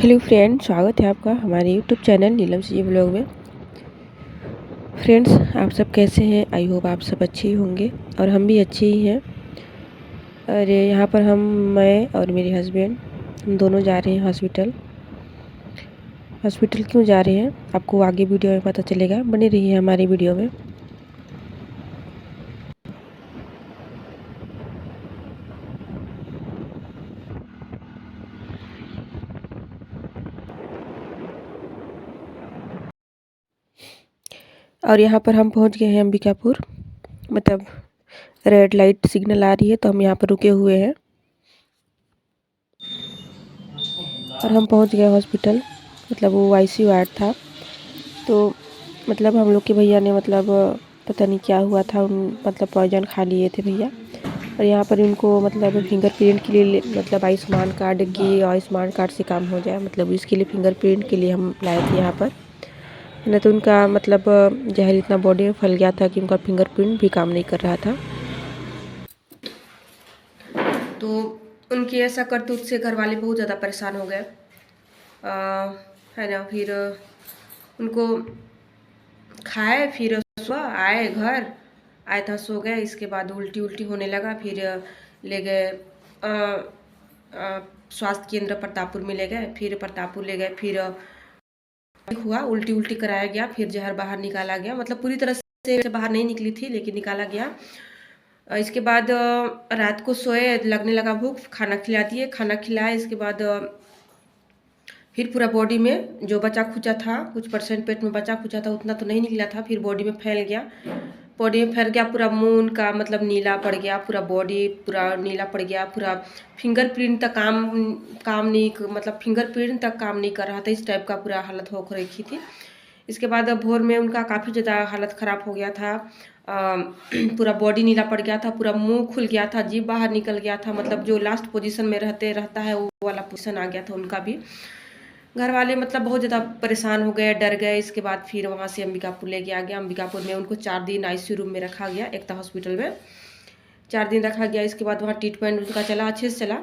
Hello friend, स्वागत है आपका हमारे यूट्यूब चैनल नीलम सी ब्लॉग में। फ्रेंड्स, आप सब कैसे हैं? आई होप आप सब अच्छे ही होंगे और हम भी अच्छे ही हैं। और यहाँ पर मैं और मेरे हस्बैंड हम दोनों जा रहे हैं हॉस्पिटल। हॉस्पिटल क्यों जा रहे हैं आपको आगे वीडियो में पता चलेगा, बने रहिए हमारी वीडियो में। और यहाँ पर हम पहुँच गए हैं अंबिकापुर, मतलब रेड लाइट सिग्नल आ रही है तो हम यहाँ पर रुके हुए हैं और हम पहुँच गए हॉस्पिटल। मतलब वो आईसीयू वार्ड था, तो मतलब हम लोग के भैया ने मतलब पता नहीं क्या हुआ था, मतलब पॉइजन खा लिए थे भैया। और यहाँ पर उनको मतलब फिंगरप्रिंट के लिए मतलब आयुष्मान कार्ड से काम हो जाए, मतलब इसके लिए फिंगरप्रिंट के लिए हम लाए थे यहाँ पर। नहीं तो उनका मतलब जहर इतना बॉडी में फैल गया था कि उनका फिंगरप्रिंट भी काम नहीं कर रहा था। तो उनकी ऐसा करतूत से घर वाले बहुत ज़्यादा परेशान हो गए, है ना। फिर उनको खाए, फिर सुबह आए घर, आए था सो गए। इसके बाद उल्टी उल्टी होने लगा, फिर ले गए स्वास्थ्य केंद्र प्रतापपुर में ले गए। फिर प्रतापपुर ले गए, फिर हुआ उल्टी उल्टी कराया गया, फिर जहर बाहर निकाला गया। मतलब पूरी तरह से बाहर नहीं निकली थी लेकिन निकाला गया। इसके बाद रात को सोए, लगने लगा भूख, खाना खिला दिए, खाना खिलाए। इसके बाद फिर पूरा बॉडी में जो बचा खुचा था, कुछ परसेंट पेट में बचा खुचा था, उतना तो नहीं निकला था, फिर बॉडी में फैल गया। बॉडी में फैल गया, पूरा मुंह का मतलब नीला पड़ गया, पूरा बॉडी पूरा नीला पड़ गया, पूरा फिंगरप्रिंट तक काम नहीं, मतलब फिंगरप्रिंट तक काम नहीं कर रहा था। इस टाइप का पूरा हालत हो रखी थी। इसके बाद भोर में उनका काफ़ी ज़्यादा हालत ख़राब हो गया था। पूरा बॉडी नीला पड़ गया था, पूरा मुंह खुल गया था, जीभ बाहर निकल गया था। मतलब जो लास्ट पोजीशन में रहता है वो वाला पोजीशन आ गया था उनका भी। घर वाले मतलब बहुत ज़्यादा परेशान हो गए, डर गए। इसके बाद फिर वहाँ से अंबिकापुर ले गया गया। अंबिकापुर में उनको 4 दिन आईसीयू रूम में रखा गया, एकता हॉस्पिटल में 4 दिन रखा गया। इसके बाद वहाँ ट्रीटमेंट उनका चला, अच्छे से चला।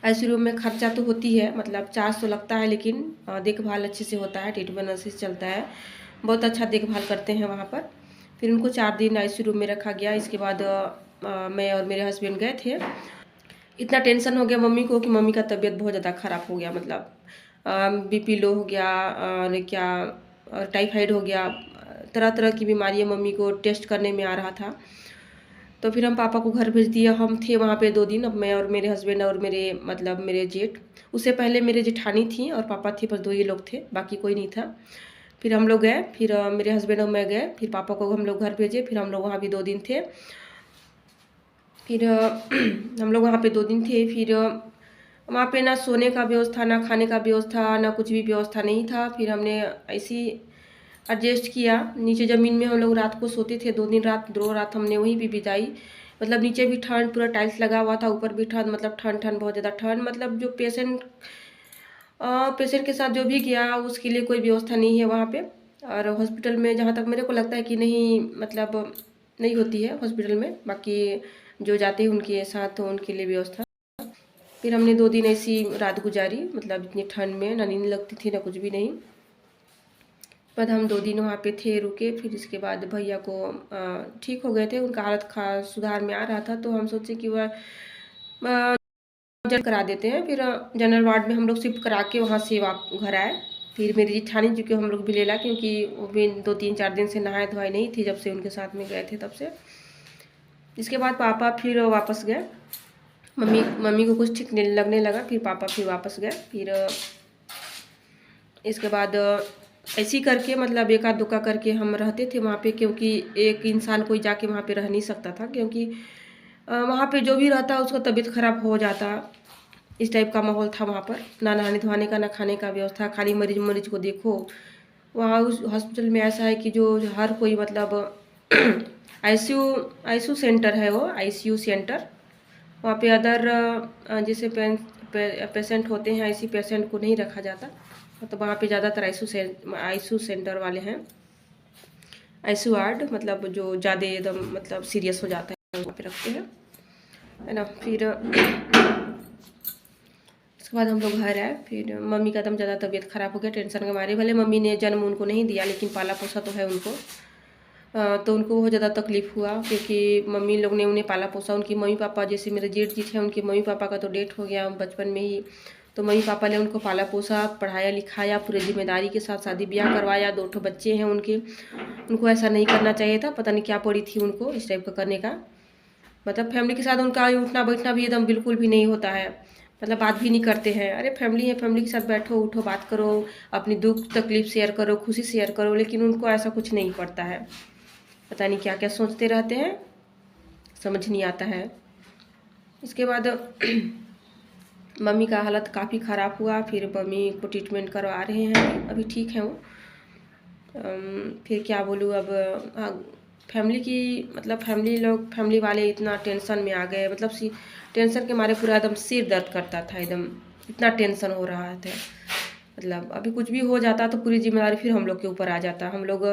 आईसीयू रूम में खर्चा तो होती है, मतलब 400 लगता है, लेकिन देखभाल अच्छे से होता है, ट्रीटमेंट अच्छे से चलता है, बहुत अच्छा देखभाल करते हैं वहाँ पर। फिर उनको 4 दिन आईसीयू रूम में रखा गया। इसके बाद मैं और मेरे हस्बैंड गए थे। इतना टेंशन हो गया मम्मी को कि मम्मी का तबीयत बहुत ज़्यादा ख़राब हो गया, मतलब बीपी लो हो गया और क्या टाइफाइड हो गया, तरह तरह की बीमारियाँ मम्मी को टेस्ट करने में आ रहा था। तो फिर हम पापा को घर भेज दिया। हम थे वहाँ पे 2 दिन, अब मैं और मेरे हस्बैंड और मेरे जेठ। उससे पहले मेरे जेठानी थी और पापा थे, बस 2 ही लोग थे, बाकी कोई नहीं था। फिर हम लोग गए, फिर मेरे हस्बैंड और मैं गए, फिर पापा को हम लोग घर भेजे। फिर हम लोग वहाँ भी 2 दिन थे। फिर हम लोग वहाँ पे 2 दिन थे। फिर वहाँ पे ना सोने का व्यवस्था, ना खाने का व्यवस्था, ना कुछ भी व्यवस्था नहीं था। फिर हमने ऐसे ही एडजस्ट किया। नीचे ज़मीन में हम लोग रात को सोते थे। 2 रात हमने वहीं भी बिताई। मतलब नीचे भी ठंड, पूरा टाइल्स लगा हुआ था, ऊपर भी ठंड, मतलब ठंड बहुत ज़्यादा ठंड। मतलब जो पेशेंट के साथ जो भी गया उसके लिए कोई व्यवस्था नहीं है वहाँ पे। और हॉस्पिटल में जहाँ तक मेरे को लगता है कि नहीं, मतलब नहीं होती है हॉस्पिटल में, बाकी जो जाते हैं उनके साथ तो उनके लिए व्यवस्था। फिर हमने 2 दिन ऐसी रात गुजारी, मतलब इतनी ठंड में ना नींद लगती थी ना कुछ भी नहीं। बाद हम 2 दिन वहाँ पे थे, रुके। फिर इसके बाद भैया को ठीक हो गए थे, उनका हालत सुधार में आ रहा था। तो हम सोचे कि वह करा देते हैं। फिर जनरल वार्ड में हम लोग शिफ्ट करा के वहाँ से घर आए। फिर मेरी जेठानी जी को हम लोग भी ले ला, क्योंकि वो भी 2-3-4 दिन से नहाए धोए नहीं थी, जब से उनके साथ में गए थे तब से। इसके बाद पापा फिर वापस गए। मम्मी को कुछ ठीक नहीं लगने लगा, फिर पापा फिर वापस गए। फिर इसके बाद ऐसी करके मतलब एका दुक्का करके हम रहते थे वहाँ पे, क्योंकि एक इंसान कोई जाके वहाँ पे रह नहीं सकता था, क्योंकि वहाँ पे जो भी रहता उसका तबीयत खराब हो जाता। इस टाइप का माहौल था वहाँ पर, ना नहाने धोने का ना खाने का व्यवस्था, खाली मरीज को देखो। वहाँ उस हॉस्पिटल में ऐसा है कि जो हर कोई मतलब आईसीयू सेंटर है, वो आईसीयू सेंटर। वहाँ पे अदर जैसे पेशेंट होते हैं, ऐसी पेशेंट को नहीं रखा जाता। तो वहाँ पे ज़्यादातर आईसीयू सेंटर वाले हैं, आईसीयू वार्ड, मतलब जो ज़्यादा एकदम मतलब सीरियस हो जाता है वहाँ पे रखते हैं, है ना। फिर उसके बाद हम लोग घर आए। फिर मम्मी का एकदम ज़्यादा तबीयत ख़राब हो गया टेंशन के मारे। भले मम्मी ने जन्म उनको नहीं दिया लेकिन पाला पोसा तो है उनको। तो उनको बहुत ज़्यादा तकलीफ़ हुआ क्योंकि मम्मी लोग ने उन्हें पाला पोसा। उनकी मम्मी पापा जैसे मेरे जेठ जी थे, उनके मम्मी पापा का तो डेथ हो गया बचपन में ही। तो मम्मी पापा ने उनको पाला पोसा, पढ़ाया लिखाया, पूरे जिम्मेदारी के साथ शादी ब्याह करवाया। 2 ठो बच्चे हैं उनके। उनको ऐसा नहीं करना चाहिए था, पता नहीं क्या पड़ी थी उनको इस टाइप का करने का। मतलब फैमिली के साथ उनका उठना बैठना भी एकदम बिल्कुल भी नहीं होता है, मतलब बात भी नहीं करते हैं। अरे फैमिली है, फैमिली के साथ बैठो उठो बात करो, अपनी दुख तकलीफ शेयर करो, खुशी शेयर करो, लेकिन उनको ऐसा कुछ नहीं पड़ता है। पता नहीं क्या क्या सोचते रहते हैं, समझ नहीं आता है। इसके बाद मम्मी का हालत काफ़ी ख़राब हुआ। फिर मम्मी को ट्रीटमेंट करवा रहे हैं, अभी ठीक है वो। फिर क्या बोलूँ अब। फैमिली की मतलब फैमिली वाले इतना टेंशन में आ गए, मतलब टेंशन के मारे पूरा एकदम सिर दर्द करता था, एकदम इतना टेंशन हो रहा था। मतलब अभी कुछ भी हो जाता तो पूरी जिम्मेदारी फिर हम लोग के ऊपर आ जाता। हम लोग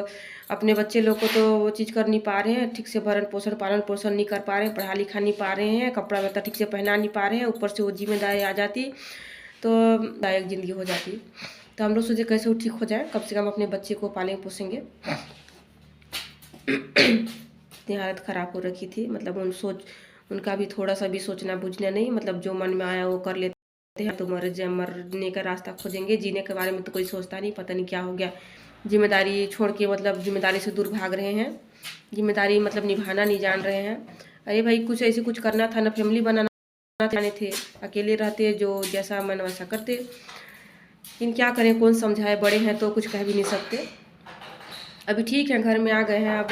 अपने बच्चे लोग को तो वो चीज़ कर नहीं पा रहे हैं ठीक से, भरण पोषण पालन पोषण नहीं कर पा रहे हैं, पढ़ा लिखा नहीं पा रहे हैं, कपड़ा लत्ता ठीक से पहना नहीं पा रहे हैं, ऊपर से वो जिम्मेदारी आ जाती तो दायक ज़िंदगी हो जाती। तो हम लोग सोचे कैसे वो ठीक हो जाए, कम से कम अपने बच्चे को पालेंगे पोसेंगे। इतनी हालत ख़राब हो रखी थी, मतलब उनका भी थोड़ा सा भी सोचना बुझना नहीं, मतलब जो मन में आया वो कर लेते हैं। तो मरने का रास्ता खोजेंगे, जीने के बारे में तो कोई सोचता नहीं। पता नहीं क्या हो गया, जिम्मेदारी छोड़ के मतलब जिम्मेदारी से दूर भाग रहे हैं, जिम्मेदारी मतलब निभाना नहीं जान रहे हैं। अरे भाई कुछ ऐसे कुछ करना था ना, फैमिली बनाना जाने थे, अकेले रहते जो जैसा मन वैसा करते। लेकिन क्या करें, कौन समझाए, बड़े हैं तो कुछ कह भी नहीं सकते। अभी ठीक है, घर में आ गए हैं। अब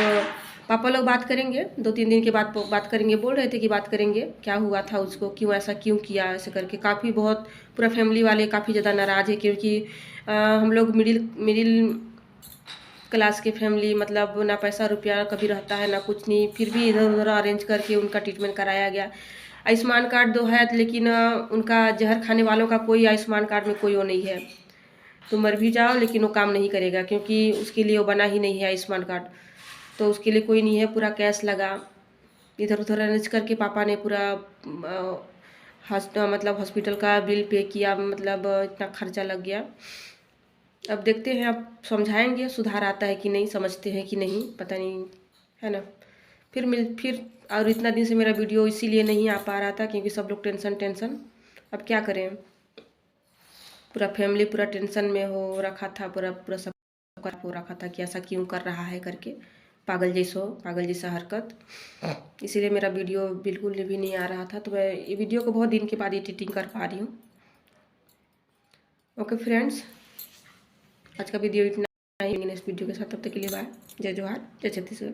पापा लोग बात करेंगे, 2-3 दिन के बाद बात करेंगे। बोल रहे थे कि बात करेंगे, क्या हुआ था उसको, क्यों ऐसा क्यों किया, ऐसे करके। काफ़ी बहुत पूरा फैमिली वाले काफ़ी ज़्यादा नाराज़ है क्योंकि हम लोग मिडिल क्लास के फैमिली, मतलब ना पैसा रुपया कभी रहता है ना कुछ नहीं, फिर भी इधर उधर अरेंज करके उनका ट्रीटमेंट कराया गया। आयुष्मान कार्ड तो है लेकिन उनका जहर खाने वालों का कोई आयुष्मान कार्ड में कोई वो नहीं है। तो मर भी जाओ लेकिन वो काम नहीं करेगा क्योंकि उसके लिए वो बना ही नहीं है आयुष्मान कार्ड। तो उसके लिए कोई नहीं है, पूरा कैश लगा। इधर उधर अरेंज करके पापा ने पूरा मतलब हॉस्पिटल का बिल पे किया, मतलब इतना खर्चा लग गया। अब देखते हैं, अब समझाएंगे सुधार आता है कि नहीं, समझते हैं कि नहीं, पता नहीं, है ना। फिर और इतना दिन से मेरा वीडियो इसीलिए नहीं आ पा रहा था क्योंकि सब लोग टेंशन। अब क्या करें, पूरा फैमिली पूरा टेंशन में हो रखा था, पूरा सब खराब हो रखा था कि ऐसा क्यों कर रहा है करके, पागल जैसा हरकत। इसीलिए मेरा वीडियो बिल्कुल भी नहीं आ रहा था। तो मैं ये वीडियो को बहुत दिन के बाद एडिटिंग कर पा रही हूँ। ओके फ्रेंड्स, आज का वीडियो इतना ही। नेक्स्ट वीडियो के साथ, तब तक के लिए बाय। जय जोहार, जय छत्तीसगढ़।